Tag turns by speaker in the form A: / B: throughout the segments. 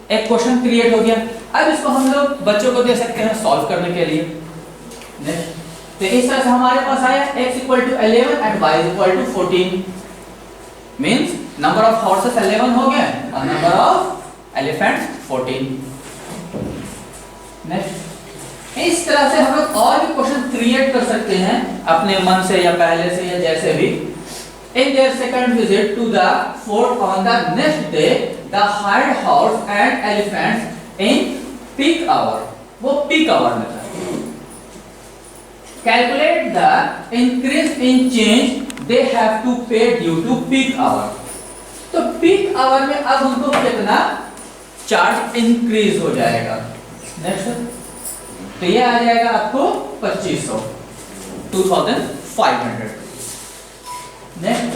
A: एक question create हो गया। अब इसको हम लोग बच्चों को दे सकते हैं सॉल्व करने के लिए। नेक्स्ट, तो इस तरह से हमारे पास आया x = 11 and y = 14, means number of horses 11 हो गए और नंबर ऑफ एलिफेंट्स 14। नेक्स्ट, इस तरह से हम लोग और भी क्वेश्चन क्रिएट कर सकते हैं अपने मन से या पहले से या जैसे भी। In their second visit to the fort on the next day, the hired horse and elephants in peak hour, वो peak hour में था। Calculate the increase in change they have to pay due to peak hour। तो peak hour में अब उनको कितना charge increase हो जाएगा। नेक्स्ट, तो ये आ जाएगा आपको 2500, 2500। नेक्स्ट,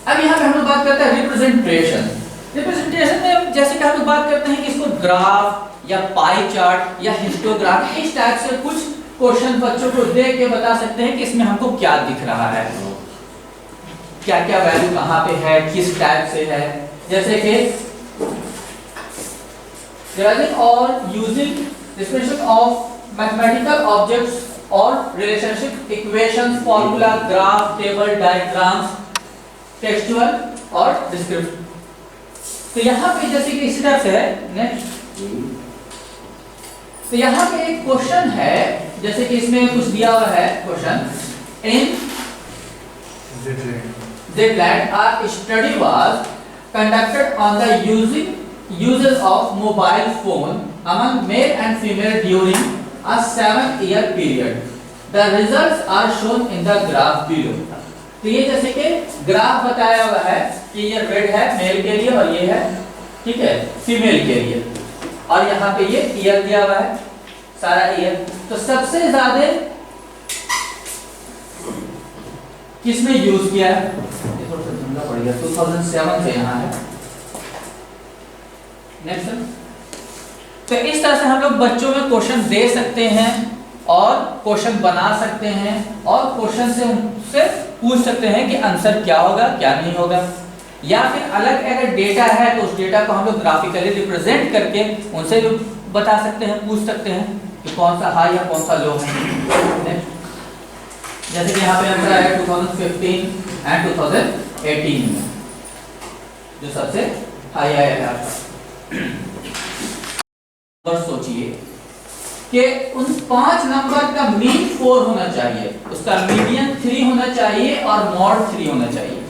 A: अब यहाँ पे हम लोग बात करते हैं रिप्रेजेंटेशन। रिप्रेजेंटेशन में जैसे कि हम लोग बात करते हैं कि इसको ग्राफ या पाई चार्ट या हिस्टोग्राफ इस टाइप से कुछ क्वेश्चन बच्चों को देख के बता सकते हैं कि इसमें हमको क्या दिख रहा है, क्या क्या वैल्यू कहाँ पे है, किस टाइप से है। जैसे कि और using description of mathematical objects or relationship equations, formula, graph, table, diagrams, textual और description। तो यहाँ पे जैसे कि इसी तरह से है। नेक्स्ट, तो यहाँ पे एक क्वेश्चन है, जैसे कि इसमें कुछ दिया हुआ है question. In Zetland a study was conducted on the uses of mobile phone among male and female during a 7-year period. The results are shown in the graph below। तो ये जैसे कि ग्राफ बताया हुआ है कि ये रेड है मेल के लिए और ये है, ठीक है, फीमेल के लिए, और यहाँ पे ये ईयर दिया हुआ है, सारा ईयर। तो सबसे ज्यादा किसमें यूज किया है, ये थोड़ा सा धुंधला पड़ गया, 2007 से यहाँ है। नेक्स्ट, तो इस तरह से हम लोग बच्चों में क्वेश्चन दे सकते हैं और क्वेश्चन बना सकते हैं और क्वेश्चन से उनसे पूछ सकते हैं कि आंसर क्या होगा क्या नहीं होगा, या फिर अलग अगर डेटा है तो उस डेटा को हम लोग ग्राफिकली रिप्रेजेंट करके उनसे भी बता सकते हैं, पूछ सकते हैं कि कौन सा हाई या कौन सा लो है। जैसे कि यहाँ पे आंसर आया 2015 एंड 2018 में जो सबसे हाई आया था। और सोचिए कि उन 5 नंबर का मीन 4 होना चाहिए, उसका मीडियन 3 होना चाहिए और मॉड 3 होना चाहिए।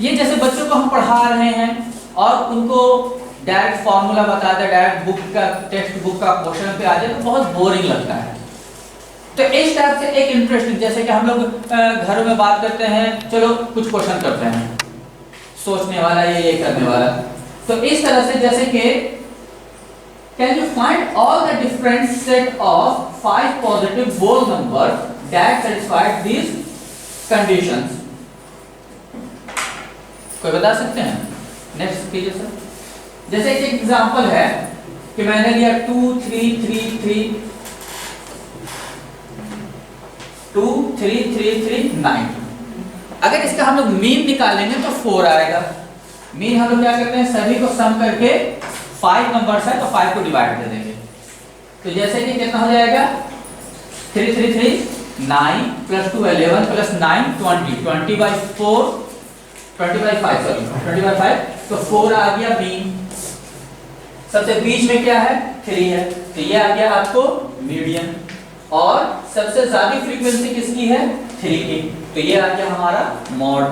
A: ये जैसे बच्चों को हम पढ़ा रहे हैं और उनको डायरेक्ट फॉर्मूला बता दे, डायरेक्ट बुक का टेक्स्ट बुक का क्वेश्चन पे आ जाए तो बहुत बोरिंग लगता है। तो इस टाइप से एक इंटरेस्टिंग, जैसे कि हम लोग घरों में बात करते हैं, चलो कुछ क्वेश्चन करते हैं, सोचने वाला ये करने वाला। तो इस तरह से जैसे कि can you find all the different set of 5 positive whole numbers that satisfy these conditions? कोई बता सकते हैं? नेक्स्ट कीजिए सर। जैसे एक एग्जांपल है कि मैंने लिया 2 3 3 3 2 3 3 3 9। अगर इसका हम लोग मीन निकालेंगे तो 4 आएगा। मीन हम लोग क्या करते हैं, सभी को सम करके 5 नंबर्स है तो 5 को डिवाइड कर देंगे। तो जैसे कि कितना हो जाएगा 3 3 3 9 plus 2 11 plus 9 20 20 by 4 20 by 5 sorry 20 by 5 तो 4 आ गया मीन। सबसे बीच में क्या है 3 है तो ये आ गया आपको मीडियन, और सबसे ज्यादा फ्रीक्वेंसी किसकी है 3 की, तो ये आ गया हमारा मॉड।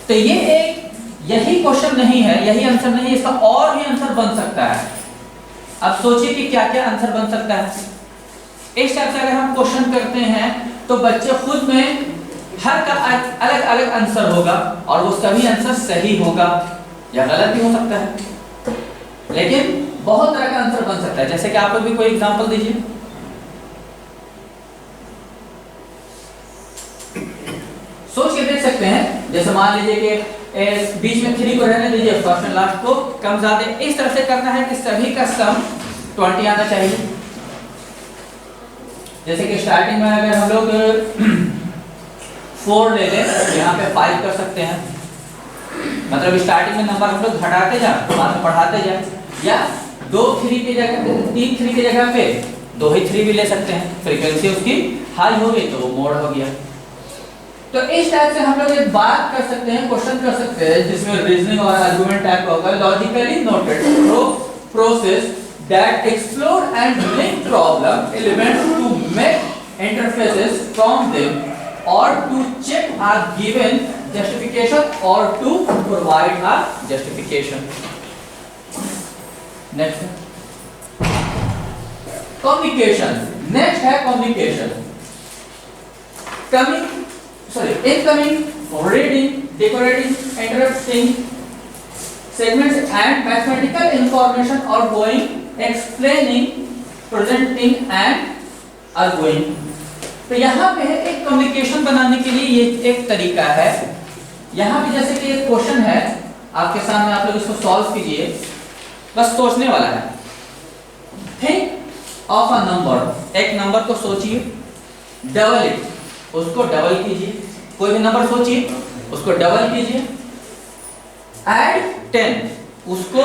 A: तो ये एक यही क्वेश्चन नहीं है, यही आंसर नहीं है, इसका और भी आंसर बन सकता है। अब सोचिए कि क्या क्या आंसर बन सकता है। इस टाइप से अगर हम क्वेश्चन करते हैं तो बच्चे खुद में हर का अलग अलग आंसर होगा और वो सभी आंसर सही होगा या गलत भी हो सकता है, लेकिन बहुत तरह का आंसर बन सकता है। जैसे कि आप लोग भी कोई एग्जांपल दीजिए। सोच के देख सकते हैं, जैसे मान लीजिए कि बीच में 3 को रहने दीजिए, फर्स्ट एंड लास्ट को कम ज्यादा इस तरह से करना है कि सभी का सम 20 आना चाहिए। जैसे कि स्टार्टिंग में अगर हम लोग 4 ले लें तो यहाँ पे 5 कर सकते हैं, मतलब स्टार्टिंग में नंबर हम लोग घटाते जाए, बाद में बढ़ाते जाए, या 2 3 की जगह 3 3 की जगह पे 2 ही 3 भी ले सकते हैं। फ्रीक्वेंसी उसकी हाई हो गई तो वो मोड हो गया। तो इस टाइप से हम लोग एक बात कर सकते हैं, क्वेश्चन कर सकते हैं जिसमें रीजनिंग और आर्गुमेंट टाइप का होगा। Logically noted process that explore and link problem elements to make interfaces from them और to check are given justification or to provide a justification. Next, communication. Next है communication. Incoming, reading, decoding, interpreting segments and mathematical information are going, explaining, presenting and arguing. तो यहाँ पे है एक communication बनाने के लिए ये एक तरीका है। यहाँ पे जैसे कि एक क्वेश्चन है आपके सामने, आप लोग इसको सॉल्व कीजिए, बस सोचने वाला है। थिंक ऑफ अ नंबर, एक नंबर को सोचिए, डबल इट, उसको डबल कीजिए, कोई भी नंबर सोचिए उसको डबल कीजिए, ऐड 10, उसको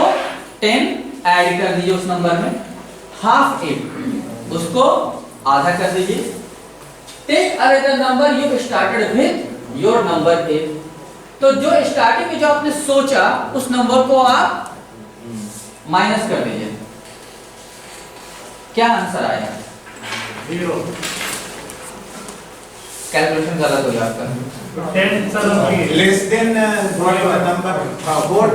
A: 10 ऐड कर दीजिए उस नंबर में, हाफ इट, उसको आधा कर दीजिए। Take another number you started with your number A, तो जो स्टार्टिंग में जो आपने सोचा उस नंबर को आप माइनस कर दीजिए। क्या आंसर आया?
B: 0।
A: कैलकुलेशन गलत हो गया आपका।
B: 10
C: लेस देन नंबर 4,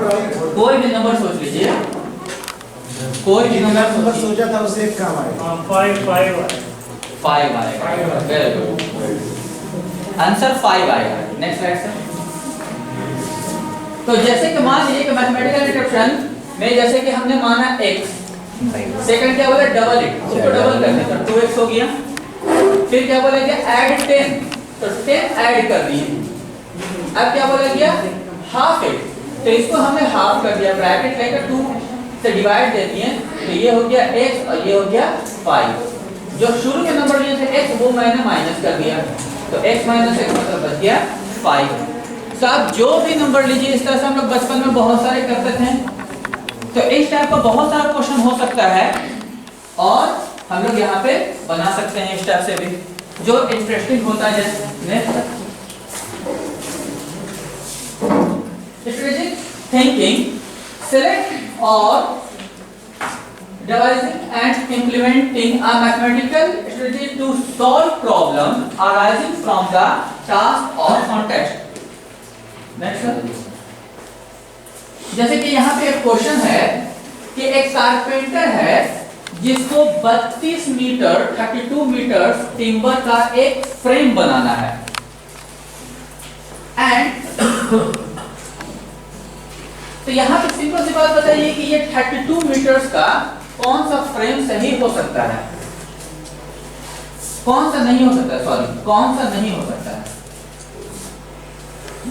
A: कोई भी नंबर सोच लीजिए, कोई भी नंबर
C: सोचा था उससे एक काम आएगा।
A: 5 आएगा। वेरी गुड, आंसर 5 आएगा। Next slide sir. तो जैसे कि मान लीजिए कि मैथमेटिकल इंटरप्रेशन में जैसे कि हमने माना x, सेकंड क्या बोला डबल इट, उसको डबल कर दिया तो 2x हो गया। फिर क्या बोला गया ऐड 10, तो 10 ऐड कर दिए। अब क्या बोला गया हाफ इट, तो इसको हमने हाफ कर दिया, ब्रैकेट लेकर 2 से डिवाइड दे दिए, तो ये हो गया x और ये हो गया 5। जो शुरू के नंबर लिए थे x वो मैंने माइनस कर दिया, तो x माइनस x मतलब बच गया 5। तो आप जो भी नंबर लीजिए, इस तरह से हम लोग बचपन में बहुत सारे करते थे, तो इस टाइप का बहुत सारा क्वेश्चन हो सकता है और हम लोग यहाँ पे बना सकते हैं इस टाइप से भी, जो इंटरेस्टिंग होता है। जैसे स्ट्रेटेजिक थिंकिंग, सेलेक्ट और devising and implementing a mathematical strategy to solve problem arising from the task or context. Next, जैसे कि यहाँ पे एक क्वेश्चन है कि एक कारपेंटर है जिसको 32 मीटर 32 मीटर टिम्बर का एक फ्रेम बनाना है, एंड तो यहाँ पे सिंपल सी बात बताइए कि ये 32 मीटर्स का कौन सा फ्रेम सही हो सकता है, कौन सा नहीं हो सकता है, सॉरी कौन सा नहीं हो सकता है।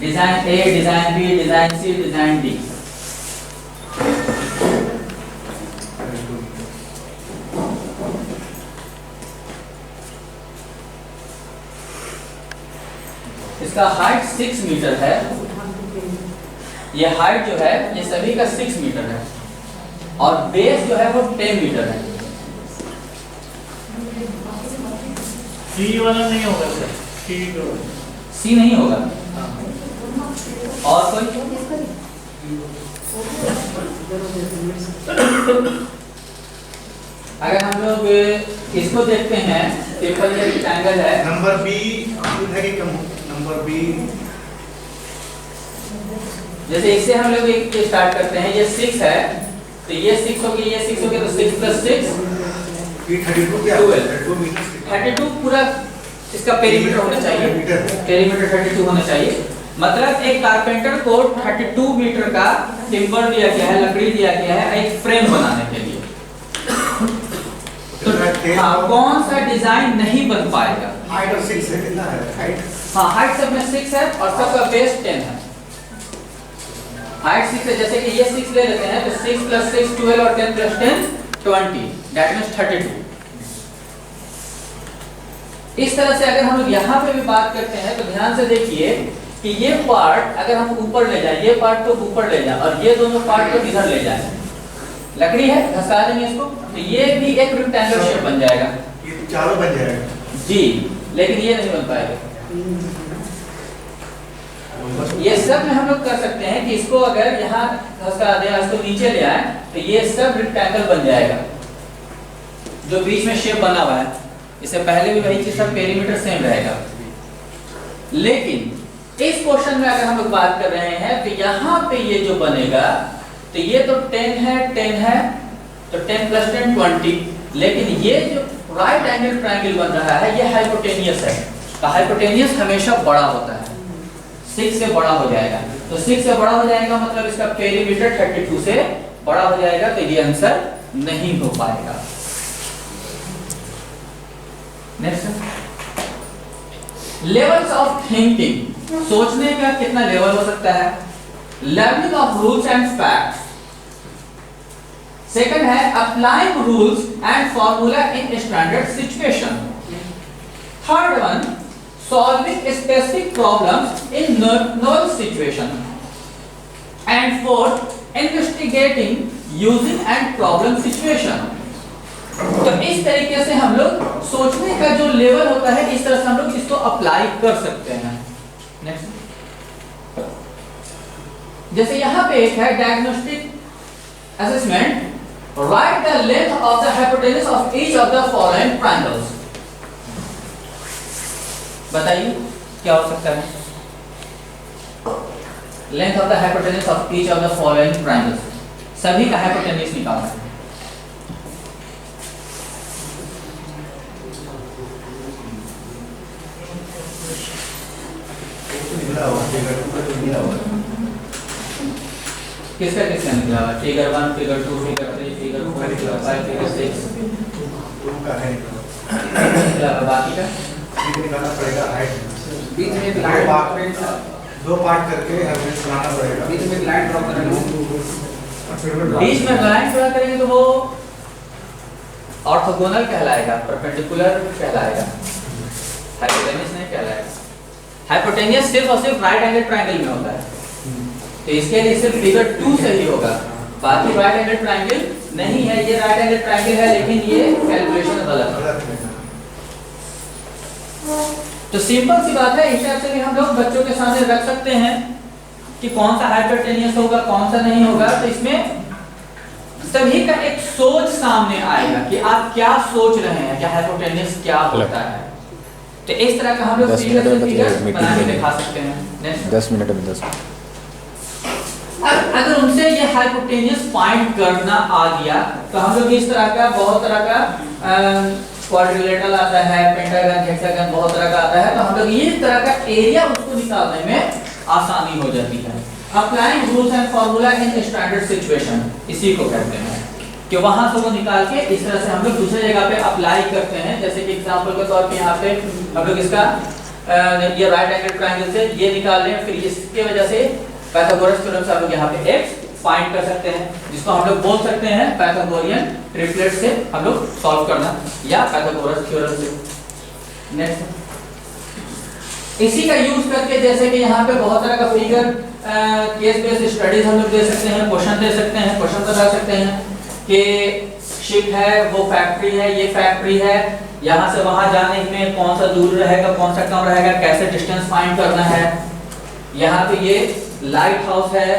A: डिजाइन ए, डिजाइन बी, डिजाइन सी, डिजाइन डी। इसका हाइट 6 मीटर है, ये हाइट जो है ये सभी का 6 मीटर है और बेस जो है वो 10 मीटर है।
B: सी वाला नहीं होगा सर,
A: सी नहीं होगा। और कोई अगर हम लोग इसको देखते हैं, सिंपल ये रेक्टेंगल है,
C: नंबर बी है कि कम, नंबर बी
A: जैसे इससे हम लोग एक स्टार्ट करते हैं, ये 6 है तो ये 6 हो गया, ये 6 हो गया, तो 6 + 6
C: ये 32 क्या
A: 12
C: मीटर,
A: 32 पूरा इसका पेरीमीटर होना चाहिए, पेरीमीटर 32 होना चाहिए। मतलब एक कारपेंटर को 32 मीटर का टिम्बर दिया गया है, लकड़ी दिया गया है एक फ्रेम बनाने के लिए। तो हाँ, कौन सा डिजाइन नहीं बन पाएगा?
C: हाइट और 6 है, कितना है हाइट?
A: हाँ, हाइट सब में 6 है और सबका बेस 10 है। हाइट 6 है, जैसे कि ये 6 ले लेते हैं तो 6 + 6 12 और 10 + 10 20, दैट मींस 32। इस तरह से अगर हम लोग यहाँ पे भी बात करते हैं तो ध्यान से देखिए कि ये पार्ट अगर हम ऊपर ले जाए, ये पार्ट को ऊपर ले जाए और ये दोनों पार्ट को इधर ले जाए, लकड़ी है घसा देंगे इसको तो ये भी एक रेक्टेंगल शेप बन जाएगा।
C: ये चारों बन जाएगा
A: जी, लेकिन ये नहीं बन पाएगा। ये सब में हम लोग कर सकते हैं कि इसको अगर यहाँ घसा दें, इसको नीचे ले आए तो ये सब रेक्टेंगल बन जाएगा जो बीच में शेप बना हुआ है। इससे पहले भी वही चीज सब पेरीमीटर सेम रहेगा। लेकिन इस क्वेश्चन में अगर हम लोग बात कर रहे हैं तो यहाँ पे ये जो बनेगा तो ये तो 10 है तो 10 + 10 20, लेकिन ये जो राइट एंगल ट्रायंगल बन रहा है ये हाइपोटेनियस है। तो हाइपोटेनियस हमेशा बड़ा होता है, 6 से बड़ा हो जाएगा। तो 6 से बड़ा हो जाएगा मतलब इसका पेरीमीटर 32 से बड़ा हो जाएगा, तो ये आंसर नहीं हो पाएगा। नेक्स्ट, लेवल्स ऑफ थिंकिंग, सोचने का कितना लेवल हो सकता है। Learning of rules and facts, second है applying rules and formula in standard situation, third one solving specific problems in novel situation, and fourth investigating using and problem situation। तो इस तरीके से हम लोग सोचने का जो लेवल होता है इस तरह से हम लोग इसको अप्लाई कर सकते हैं। नेक्स्ट, जैसे यहाँ पे एक है diagnostic assessment, right the length of the hypotenuse of each of the following triangles. बताइए क्या हो सकता है। Length of the hypotenuse of each of the following triangles, सभी का हाइपोटेनस निकालना है। किसका किसका निकला हुआ? Figure 1, figure 2, figure 3, figure 4, figure 5, figure 6
C: का है
A: निकला हुआ। बाकी का
C: निकालना पड़ेगा हाइट,
D: बीच में
C: दो पार्ट करके हाइट बनाना पड़ेगा।
D: बीच में लाइन ड्रॉ करना,
A: बीच में लाइन ड्रा करेंगे तो वो ऑर्थोगोनल कहलाएगा, परपेंडिकुलर कहलाएगा, हाइपोटेनस नहीं कहलाएगा। हाइपोटेनस सिर्फ और सिर्फ राइट एंगल ट्रायंगल में होता है, तो इसके लिए सिर्फ फिगर 2 सही होगा, बाकी राइट एंगल ट्रायंगल नहीं है। ये राइट एंगल ट्रायंगल है लेकिन ये कैलकुलेशन गलत है। तो सिंपल सी बात है, इस टाइप से भी हम लोग बच्चों के सामने रख सकते हैं कि कौन सा हाइपोटेनियस होगा कौन सा नहीं होगा। तो इसमें सभी का एक सोच सामने आएगा कि आप क्या सोच रहे हैं, क्या हाइपोटेनियस क्या होता है। तो इस तरह का हम लोग फिगर बना के दिखा सकते हैं। नेक्स्ट
D: 10 मिनट में 10।
A: अगर उनसे ये हाइपोटेनियस फाइंड करना आ गया तो हम लोग इस तरह का बहुत तरह का क्वाड्रिलेटरल आता है, पेंटागन, हेक्सागन, बहुत तरह का आता है। तो हम लोग इस तरह का एरिया उसको निकालने में आसानी हो जाती है। Applying rules and formula in standard situation, इसी को कहते हैं कि वहां से वो निकाल के इस तरह से हम लोग दूसरे जगह पे अप्लाई करते हैं। जैसे कि एग्जांपल के तौर पे यहाँ पे हम लोग इसका ये राइट एंगल ट्रायंगल से ये निकाल रहे हैं, फिर इसके वजह से पाइथागोरस थ्योरम से हम लोग यहाँ पे x फाइंड कर सकते हैं, जिसको हम लोग बोल सकते हैं पाइथागोरियन ट्रिपलेट से हम लोग सॉल्व करना या पाइथागोरस थ्योरम से। नेक्स्ट, इसी का यूज करके जैसे कि यहाँ पे बहुत तरह का फिगर केस बेस्ड स्टडीज हम लोग दे सकते हैं, क्वेश्चन दे सकते हैं, क्वेश्चन बता सकते हैं कि शिप है, वो फैक्ट्री है, ये फैक्ट्री है, यहाँ से वहां जाने में कौन सा दूर रहेगा, कौन सा कम रहेगा, कैसे डिस्टेंस फाइंड करना है। यहाँ पे ये लाइट हाउस है,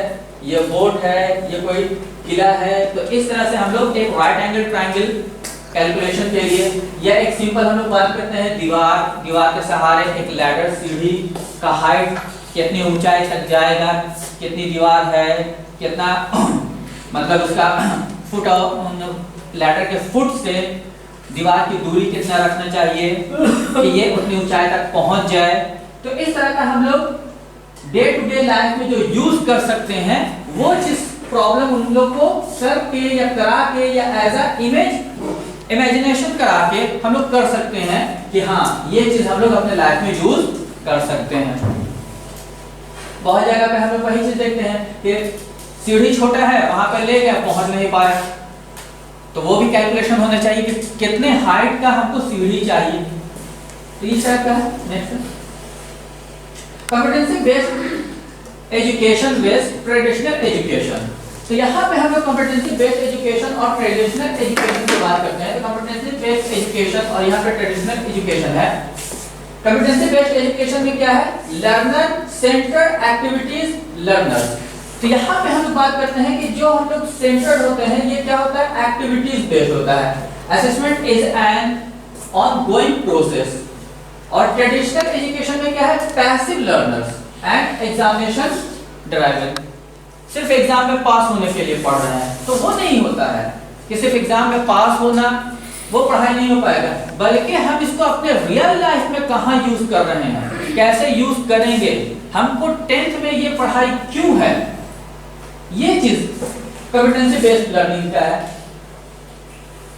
A: ये बोट है, ये कोई किला है। तो इस तरह से हम लोग एक राइट एंगल ट्रायंगल कैलकुलेशन के लिए, या एक सिंपल हम लोग बात करते हैं दीवार के सहारे एक लैडर, सीढ़ी का हाइट कितनी ऊंचाई तक जाएगा, कितनी दीवार है, कितना मतलब उसका फुट लैडर के फुट से दीवार की दूरी कितना रखना चाहिए कि ये उतनी ऊंचाई तक पहुंच जाए। तो इस तरह का हम लोग डे टू डे लाइफ में जो यूज कर सकते हैं वो चीज प्रॉब्लम उन लोग को करके या करा के या एज अ इमेजिनेशन करा के हम लोग कर सकते हैं कि हाँ ये चीज हम लोग अपने लाइफ में यूज कर सकते हैं। बहुत जगह पे हम लोग वही चीज देखते हैं कि सीढ़ी छोटा है, वहां पे ले गया, पहुंच नहीं पाया, तो वो भी कैलकुलेशन होना चाहिए कि कितने हाइट का हमको सीढ़ी चाहिए। तो इस टाइप का है। Next, competency based education with traditional education. तो यहाँ पे हम लोग कॉम्पिटेंसी बेस्ड एजुकेशन और ट्रेडिशनल एजुकेशन की बात करते हैं। तो कॉम्पिटेंसी बेस्ड एजुकेशन और यहाँ पे ट्रेडिशनल एजुकेशन है। कॉम्पिटेंसी बेस्ड एजुकेशन में क्या है? Learner centred activities learners. तो यहाँ पे हम लोग बात करते हैं कि जो हम लोग सेंटर्ड होते हैं ये क्या होता है? एक्टिविटीज बेस्ड होता है। Assessment is an ongoing process. और ट्रेडिशनल एजुकेशन में क्या है? Passive learners and examination driven. सिर्फ एग्जाम में पास होने के लिए पढ़ रहे हैं तो वो नहीं होता है कि सिर्फ एग्जाम में पास होना वो पढ़ाई नहीं हो पाएगा, बल्कि हम इसको अपने रियल लाइफ में कहाँ यूज कर रहे हैं, कैसे यूज करेंगे, हमको 10th में ये पढ़ाई क्यों है, ये चीज कॉम्पिटेंसी बेस्ड लर्निंग का है।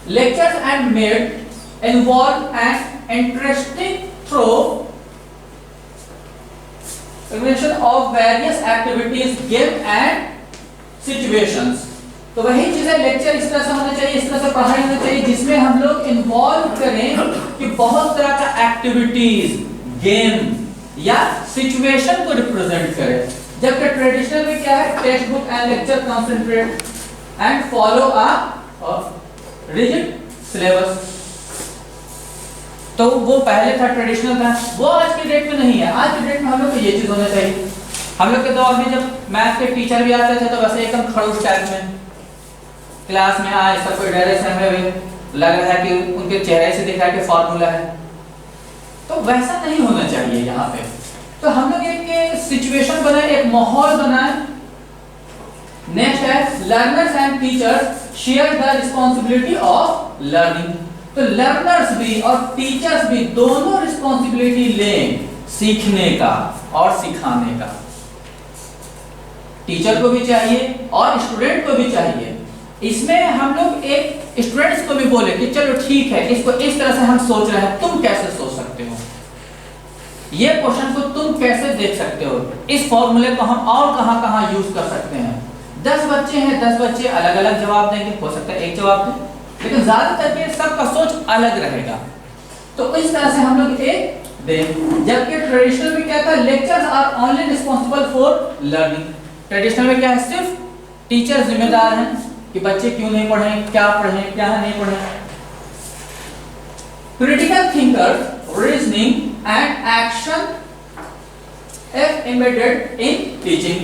A: Lectures and made involve and interesting through of various activities, game and situations। तो वही चीज है, लेक्चर इस तरह से होना चाहिए, इस तरह से पढ़ाई होनी चाहिए जिसमें हम लोग इन्वॉल्व करें कि बहुत तरह का एक्टिविटीज, गेम या सिचुएशन को रिप्रेजेंट करें। जबकि ट्रेडिशनल में क्या है? Text book and lecture concentrate and follow a rigid syllabus. तो वो पहले था, ट्रेडिशनल था, वो आज के डेट में नहीं है। आज के डेट में हम लोग को ये चीज होना चाहिए। हम लोग के दौर में जब मैथ के टीचर भी आते थे तो वैसे एकदम खड़ूस टाइप में क्लास में आए, सब कोई डायरेक्शन में लग रहा है कि उनके चेहरे से दिख रहा है कि फॉर्मूला है, तो वैसा नहीं होना चाहिए यहाँ पे। तो हम लोग एक सिचुएशन बनाए, एक माहौल बनाए। नेक्स्ट है learners and teachers share the responsibility of learning. तो लर्नर्स भी और टीचर्स भी दोनों रिस्पॉन्सिबिलिटी लें सीखने का और सिखाने का। टीचर को भी चाहिए और स्टूडेंट को भी चाहिए। इसमें हम लोग एक स्टूडेंट्स को भी बोले कि चलो ठीक है, इसको इस तरह से हम सोच रहे हैं, तुम कैसे सोच सकते हो, ये क्वेश्चन को तुम कैसे देख सकते हो, इस फॉर्मूले को हम और कहां-कहां यूज कर सकते हैं। 10 बच्चे हैं, 10 बच्चे अलग अलग जवाब देंगे, हो सकता है एक जवाब दें, लेकिन ज्यादातर के सबका सोच अलग रहेगा। तो इस तरह से हम लोग एक दें। जबकि ट्रेडिशनल में क्या था? Lectures are only responsible for learning. Traditional में क्या है? सिर्फ टीचर जिम्मेदार हैं कि बच्चे क्यों नहीं पढ़ रहे, क्या पढ़ें, क्या नहीं पढ़ें। Critical thinker, reasoning and action is embedded in teaching.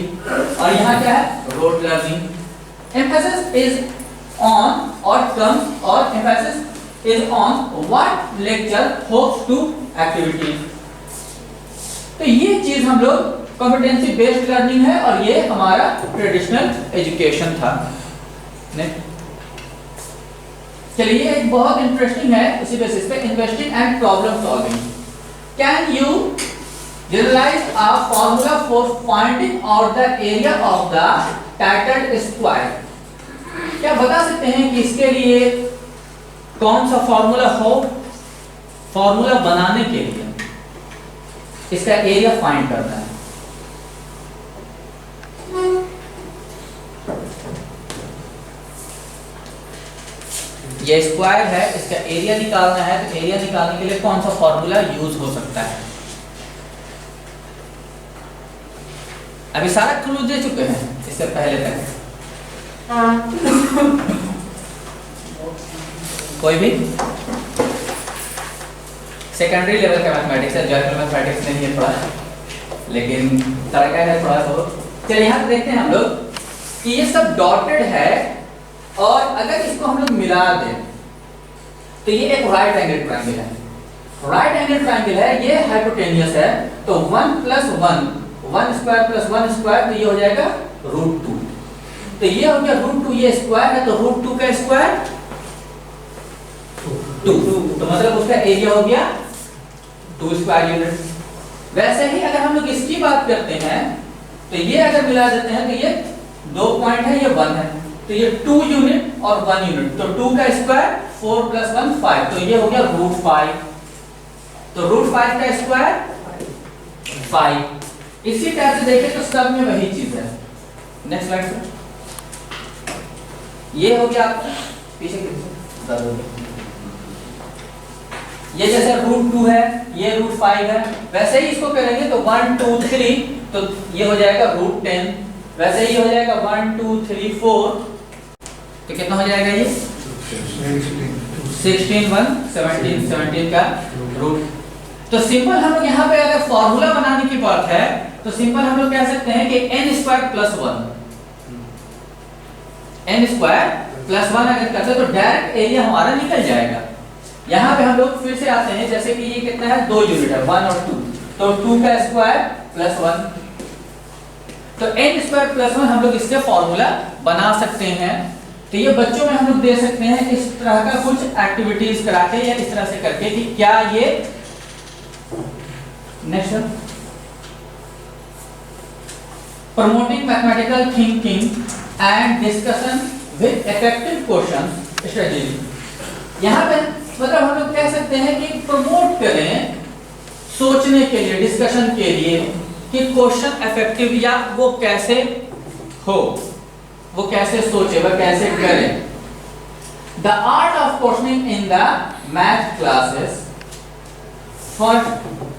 A: और यहाँ क्या है? Rote learning. Emphasis is on or comes or emphasis is on what lecture hopes to activity। तो ये चीज हम लोग कॉम्पिटेंसी बेस्ड लर्निंग है और ये हमारा ट्रेडिशनल एजुकेशन था। चलिए एक बहुत इंटरेस्टिंग है उसी बेसिस पे, investing and problem solving. Can you generalise a formula for finding out the area of the titled square. क्या बता सकते हैं कि इसके लिए कौन सा फॉर्मूला हो? फॉर्मूला बनाने के लिए इसका एरिया फाइंड करना है। ये स्क्वायर है, इसका एरिया निकालना है, तो एरिया निकालने के लिए कौन सा फॉर्मूला यूज हो सकता है? अभी सारा क्लू दे चुके हैं इससे पहले तक। कोई भी सेकेंडरी लेवल का मैथमेटिक्स है, जॉइंट मैथमेटिक्स नहीं है थोड़ा, लेकिन तरह है थोड़ा तो। चलिए यहाँ देखते हैं हम लोग कि ये सब डॉटेड है और अगर इसको हम लोग मिला दें तो ये एक राइट एंगल ट्रायंगल है। राइट एंगल ट्रायंगल है, ये हाइपोटेन्यूस है, तो 1 + 1 1 स्क्वायर + 1 स्क्वायर, तो ये हो जाएगा √2। तो ये हो गया √2, ये स्क्वायर है तो √2 का स्क्वायर 2, तो मतलब उसका एरिया हो गया 2 स्क्वायर यूनिट। वैसे ही अगर हम लोग इसकी बात करते हैं तो ये अगर मिला देते हैं तो ये 2 पॉइंट है, ये 1 है, तो ये 2 यूनिट और 1 यूनिट, तो 2 का स्क्वायर 4 + 1 5, तो ये हो गया √5। तो √5 का स्क्वायर 5। इसी तरह से देखें तो सब में वही चीज है। नेक्स्ट स्लाइड पे ये हो गया आपका पीछे ये जैसे √2 है, ये √5 है, वैसे ही इसको करेंगे तो 1 2 3 तो ये हो जाएगा √10, वैसे ही हो जाएगा 1 2 3 4 तो कितना हो जाएगा ये 16 1 17 17 का रूट। तो सिंपल हम लोग यहाँ पे अगर फॉर्मूला बनाने की बात है तो सिंपल हम लोग कह सकते हैं कि n² + 1 n² + 1 अगर करते तो डायरेक्ट एरिया हमारा निकल जाएगा। यहाँ पे हम लोग फिर से आते हैं, जैसे कि ये कितना है 2 यूनिट है 1 और 2 तो 2 का स्क्वायर + 1 तो n² + 1 हम लोग इससे फॉर्मूला बना सकते हैं। तो ये बच्चों में हम लोग दे सकते हैं इस तरह का कुछ एक्टिविटीज करा के या इस तरह से करके कि क्या ये next promoting mathematical thinking and discussion with effective question strategy. यहाँ पे मतलब हम लोग कह सकते हैं कि प्रमोट करें सोचने के लिए, डिस्कशन के लिए कि क्वेश्चन इफेक्टिव या वो कैसे हो, वो कैसे सोचे, वह कैसे करें। The art of questioning in the math classes. First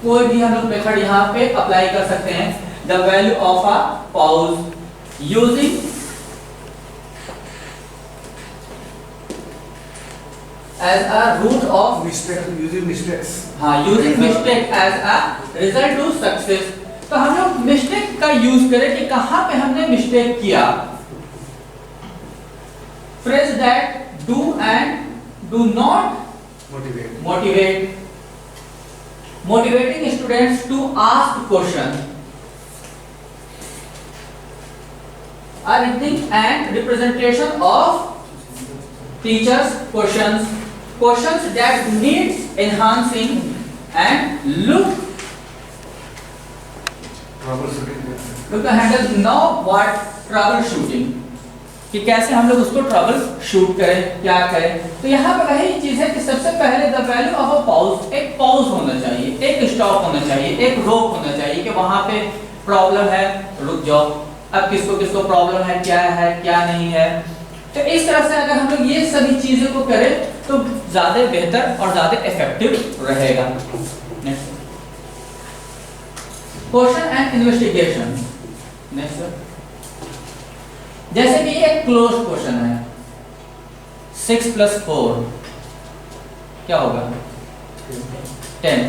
A: कोई भी हम लोग मेथड यहाँ पे अप्लाई कर सकते हैं। The value of a pause using as a root of
C: using mistakes.
A: हाँ, using mistake as a result to success। तो हम लोग मिस्टेक का यूज करें कि कहां पे हमने मिस्टेक किया। Phrase that do and do not motivate motivating students to ask question, arranging and representation of teachers questions that need enhancing and look to handle now what troubleshooting कि कैसे हम लोग उसको ट्रबल शूट करें, क्या करें। तो यहाँ पर वही चीज है कि सबसे पहले the value of a pause, एक पॉज होना चाहिए, एक स्टॉप होना चाहिए, एक रोक होना चाहिए कि वहां पे प्रॉब्लम है रुक जाओ, अब किसको किसको प्रॉब्लम है, क्या नहीं है। तो इस तरह से अगर हम लोग ये सभी चीजों को करें तो ज्यादा बेहतर और ज्यादा इफेक्टिव रहेगा। Next question and investigation. Next जैसे कि ये एक क्लोज क्वेश्चन है 6 + 4 क्या होगा 10।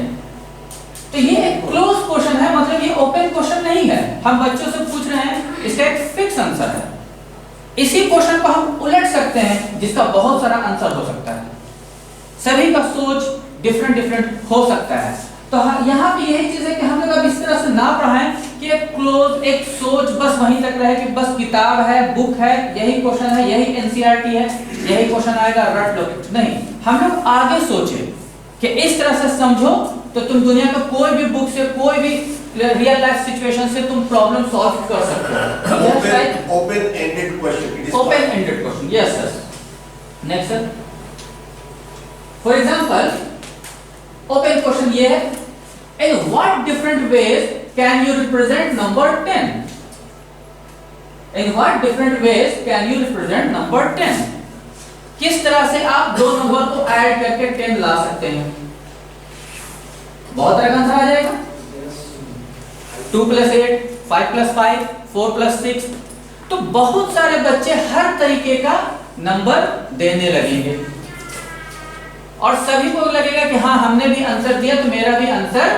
A: तो ये एक क्लोज क्वेश्चन है, मतलब ये ओपन क्वेश्चन नहीं है, हम बच्चों से पूछ रहे हैं, इसका एक फिक्स आंसर है। इसी क्वेश्चन को हम उलट सकते हैं जिसका बहुत सारा आंसर हो सकता है, सभी का सोच डिफरेंट हो सकता है। तो यहाँ पे यही चीज है कि हम लोग अब इस तरह से ना पढ़ाएं कि एक क्लोज एक सोच बस वहीं तक रहे कि बस किताब है, बुक है, यही क्वेश्चन है, यही एनसीईआरटी है, यही क्वेश्चन आएगा रट लो। नहीं, हम लोग आगे सोचे कि इस तरह से समझो तो तुम दुनिया का कोई भी बुक से, कोई भी रियल लाइफ सिचुएशन से तुम प्रॉब्लम सॉल्व कर सकते हो।
E: Open ended question.
A: Open ended question, yes sir. Next sir, for example open question ये है, in what different ways can you represent number 10? In what different ways can you represent number 10? किस तरह से आप दो नंबर को add करके 10 ला सकते हैं? बहुत तरह का आंसर आ जाएगा। 2 + 8, 5 + 5, 4 + 6। तो बहुत सारे बच्चे हर तरीके का नंबर देने लगेंगे और सभी को लगेगा कि हाँ हमने भी आंसर दिया तो मेरा भी आंसर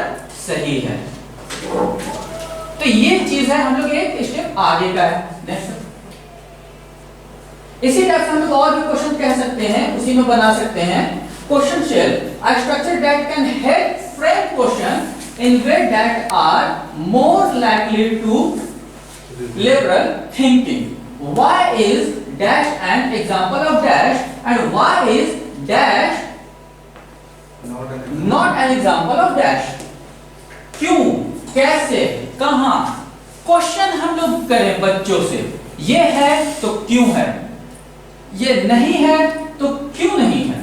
A: सही है। तो ये चीज है, हम लोग एक स्टेप आगे का है। नेक्स्ट इसी टाइप से हम लोग और भी क्वेश्चन कह सकते हैं, उसी में बना सकते हैं। Question shell a structure that can help frame question in way that are more likely to liberal thinking. Why is dash an example of dash and why is dash not an example of dash. क्यों, कैसे, कहां question हम लोग करें बच्चों से। ये है तो क्यों है, ये नहीं है तो क्यों नहीं है।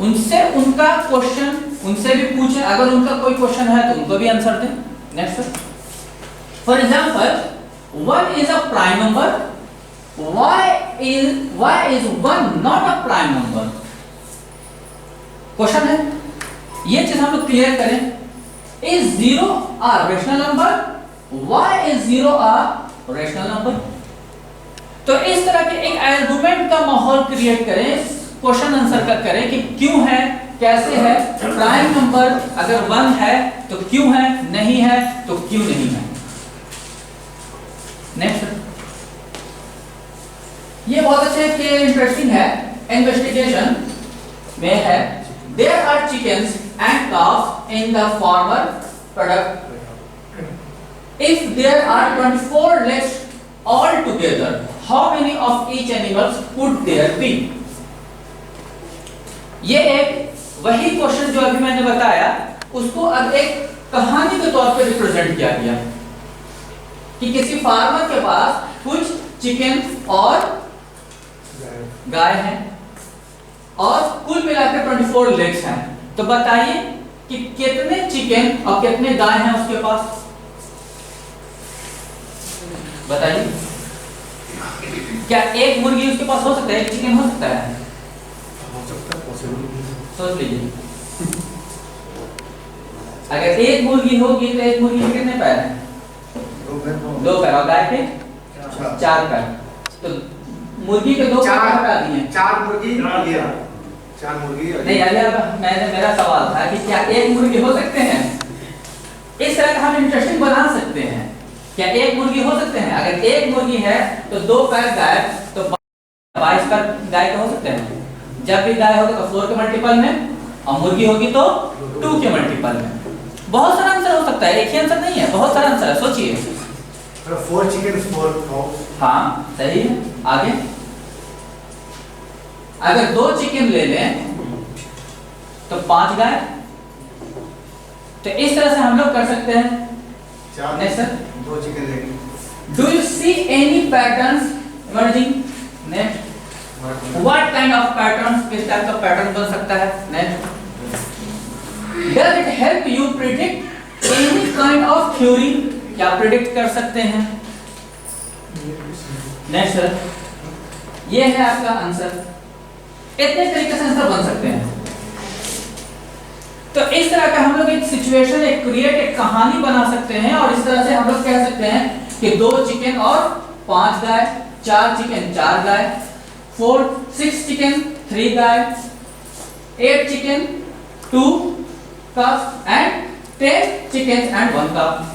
A: उनसे उनका क्वेश्चन उनसे भी पूछें, अगर उनका कोई क्वेश्चन है तो उनको भी आंसर दें। Next for example 1 is a prime number, why is 1 not a prime number? Question है, ये चीज हम लोग क्लियर करें। Is 0 a rational number? Why is 0 a rational number? तो इस तरह के एक आर्गुमेंट का माहौल क्रिएट करें, क्वेश्चन आंसर का करें कि क्यों है, कैसे है, प्राइम नंबर अगर 1 है तो क्यों है, नहीं है तो क्यों नहीं है। नेक्स्ट, ये बहुत अच्छे के इंटरेस्टिंग है, इन्वेस्टिगेशन में है। There are chickens and cows in the farmer product. If there are 24 legs all together, how many of each animals could there be? ये एक वही क्वेश्चन जो अभी मैंने बताया, उसको अब एक कहानी के तौर पे रिप्रेजेंट किया गया कि किसी फार्मर के पास कुछ चिकन और गाय है और कुल मिलाकर 24 लेग्स हैं। तो बताइए कि कितने चिकन और कितने गाय हैं उसके पास, बताइए। क्या एक मुर्गी उसके पास हो सकता है, एक चिकन हो सकता है? सोच लीजिए, अगर एक मुर्गी होगी तो एक मुर्गी के कितने पैर हैं? 2 पैर। और गाय के 4 पैर। तो मुर्गी के 2 पैर हटा दिए,
C: 4 मुर्गी, 4 मुर्गी
A: नहीं। अगर मेरा सवाल था कि क्या एक मुर्गी हो सकते हैं? इस तरह का हम इंटरेस्टिंग बना सकते हैं, क्या एक मुर्गी हो सकते हैं? अगर एक मुर्गी है तो 2 पैर गाय, तो 22 पैर गाय के हो सकते हैं। जब भी गाय होगा तो 4 के मल्टीपल में, और मुर्गी होगी तो 2 के मल्टीपल में। बहुत सारा आंसर हो सकता है, एक ही आंसर नहीं है, बहुत सारा आंसर है, सोचिए।
C: 4 चिकन 4 काउस।
A: हाँ सही है। आगे, अगर 2 चिकन ले लें तो 5 गाय। तो इस तरह से हम लोग कर सकते हैं। नेक्स्ट सर,
C: 2 चिकन लेंगे।
A: Do you see any patterns emerging? Next, what kind of patterns, किस टाइप का पैटर्न बन सकता है? Next, does it help you predict any kind of theory? क्या प्रिडिक्ट कर सकते हैं? नेक्स्ट सर, ये है आपका आंसर। इतने तरीके से आंसर बन सकते हैं। तो इस तरह का हम लोग एक सिचुएशन, एक क्रिएट, एक कहानी बना सकते हैं, और इस तरह से हम लोग कह सकते हैं कि 2 चिकन और 5 गाय, 4 chicken 4 guy, 6 chicken 3 guy, 8 chicken 2 cup and 10 chicken and 1 cup.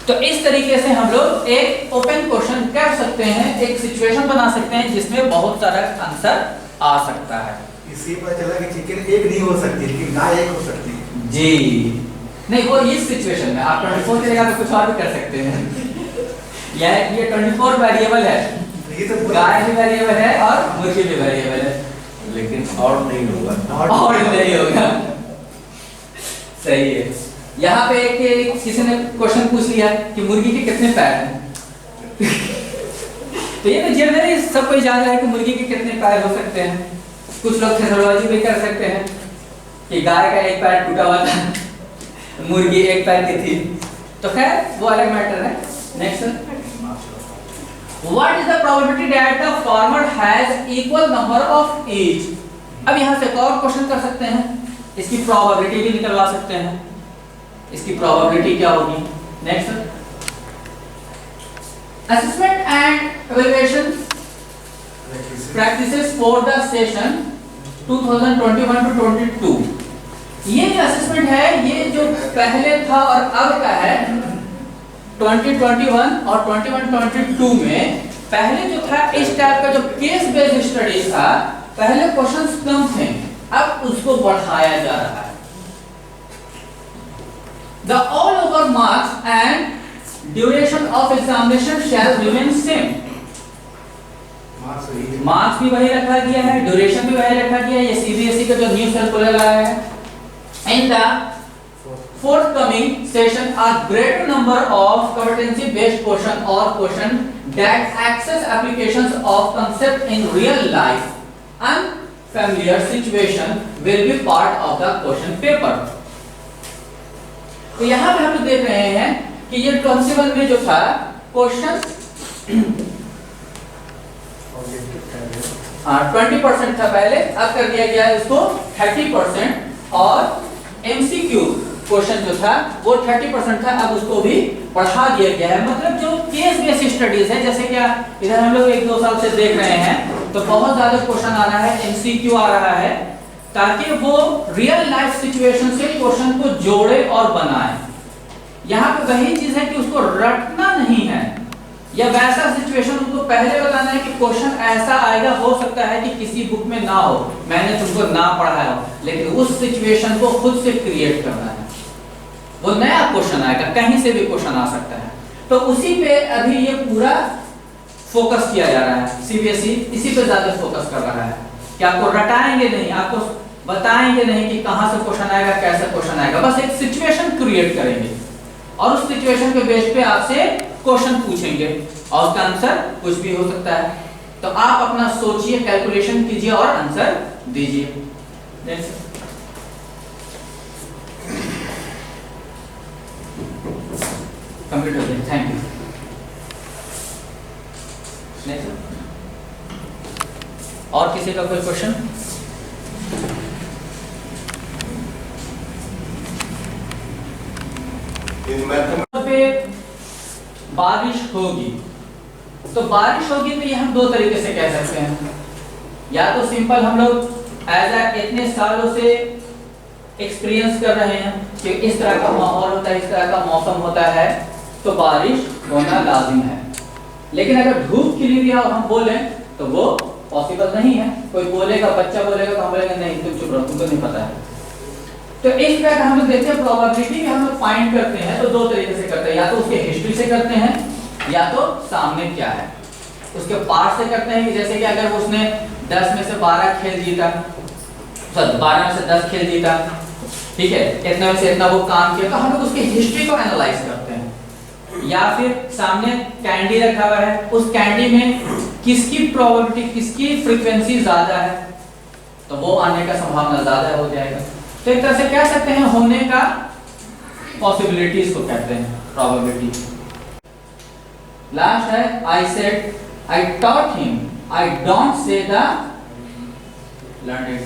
A: तो इस तरीके से हम लोग एक ओपन क्वेश्चन कर सकते हैं, एक सिचुएशन बना सकते हैं जिसमें बहुत सारा आंसर आ सकता है।
C: इससे पता चला कि चिकन एक नहीं हो सकती, लेकिन गाय एक हो सकती है।
A: जी नहीं, वो इस सिचुएशन में आप 24 की जगह पे कुछ और भी कर सकते हैं। ये 24 वेरिएबल है,
C: ये तो
A: गाय भी वेरिएबल है और मुर्गी भी वेरिएबल है,
C: लेकिन और नहीं होगा,
A: और नहीं होगा। सही है। यहाँ पे एक किसी ने क्वेश्चन पूछ लिया कि मुर्गी के कितने पैर हैं। तो ये तो जनरली सब कोई जान रहा है कि मुर्गी के कितने पैर हो सकते हैं। कुछ लोग थ्योलॉजी भी कर सकते हैं कि गाय का 1 पैर टूटा हुआ था, मुर्गी 1 पैर की थी। तो खैर वो अलग मैटर है। Next, what is the probability that the farmer has equal number of each? अब यहाँ से एक और क्वेश्चन कर सकते हैं, इसकी प्रोबेबिलिटी भी निकलवा सकते हैं। इसकी प्रोबेबिलिटी क्या होगी? Next, assessment and evaluation practices for the session 2021 to 22। ये जो असेसमेंट है, ये जो पहले था और अब का है 2021 और 21-22 में। पहले जो था इस टाइप का जो केस बेस्ड स्टडीज था, पहले क्वेश्चंस कम थे, अब उसको बढ़ाया जा रहा है। The all over marks and duration of examination shall remain same। Marks भी वही रखा गया है, ड्यूरेशन भी वही रखा गया है। ये सीबीएसई का जो न्यू सर्कुलर आया है। In the forthcoming session, a greater number of competency based question or question that access applications of concept in real life and familiar situation will be part of the question paper। तो यहाँ पे हम लोग देख रहे हैं कि ये 21 में जो था क्वेश्चन 20% था पहले, अब कर दिया गया है इसको 30%। और MCQ क्वेश्चन जो था वो 30% था, अब उसको भी बढ़ा दिया गया है। मतलब जो केस बेस्ड स्टडीज है, जैसे क्या इधर हम लोग 1-2 साल से देख रहे हैं, तो बहुत ज्यादा क्वेश्चन आ रहा है, MCQ आ रहा है, ताकि वो रियल लाइफ सिचुएशन से क्वेश्चन को जोड़े और बनाए। यहाँ पे वही चीज है कि उसको रटना नहीं है, या वैसा सिचुएशन उनको पहले बताना है कि क्वेश्चन ऐसा आएगा, हो सकता है कि किसी बुक में ना हो, मैंने तुमको ना पढ़ाया हो, लेकिन उस सिचुएशन को खुद से क्रिएट करना है। वो नया क्वेश्चन आएगा, कहीं से भी क्वेश्चन आ सकता है। तो उसी पे अभी ये पूरा फोकस किया जा रहा है, CBSE इसी पे ज्यादा फोकस कर रहा है कि आपको रटाएंगे नहीं, आपको बताएंगे नहीं कि कहां से क्वेश्चन आएगा, कैसे क्वेश्चन आएगा, बस एक सिचुएशन क्रिएट करेंगे और उस सिचुएशन के बेस पे आपसे क्वेश्चन पूछेंगे और उसका आंसर कुछ भी हो सकता है। तो आप अपना सोचिए, कैलकुलेशन कीजिए और आंसर दीजिए। कंप्लीट हो गया, थैंक यू। और किसी का कोई क्वेश्चन? पे बारिश होगी, तो बारिश होगी तो ये हम 2 तरीके से कह सकते हैं। या तो सिंपल हम लोग इतने सालों से एक्सपीरियंस कर रहे हैं कि इस तरह का माहौल होता है, इस तरह का मौसम होता है, तो बारिश होना लाजिम है। लेकिन अगर धूप खिली हुई है और हम बोले तो वो पॉसिबल नहीं है। कोई बोलेगा, बच्चा बोलेगा तो हम बोलेंगे नहीं तुम चुप रहो, तुमको नहीं पता है। तो इस तरह का हम लोग देखते हैं प्रोबेबिलिटी हम लोग फाइंड करते हैं, तो 2 तरीके से करते हैं, या तो उसके हिस्ट्री से करते हैं, या तो सामने क्या है उसके पार्ट से करते हैं। कि जैसे कि अगर उसने 10 में से 12 खेल जीता, 12 में से 10 खेल जीता, ठीक है, इतना में से इतना वो काम किया, तो हम लोग उसकी हिस्ट्री को एनालाइज करते हैं। या फिर सामने कैंडी रखा हुआ है, उस कैंडी में किसकी प्रोबेबिलिटी, किसकी फ्रीक्वेंसी ज्यादा है, तो वो आने का संभावना ज्यादा हो जाएगा। तो एक तरह से कह सकते हैं होने का पॉसिबिलिटीज को कहते हैं प्रोबेबिलिटी। लास्ट है I said, I taught him, I don't say the learn it.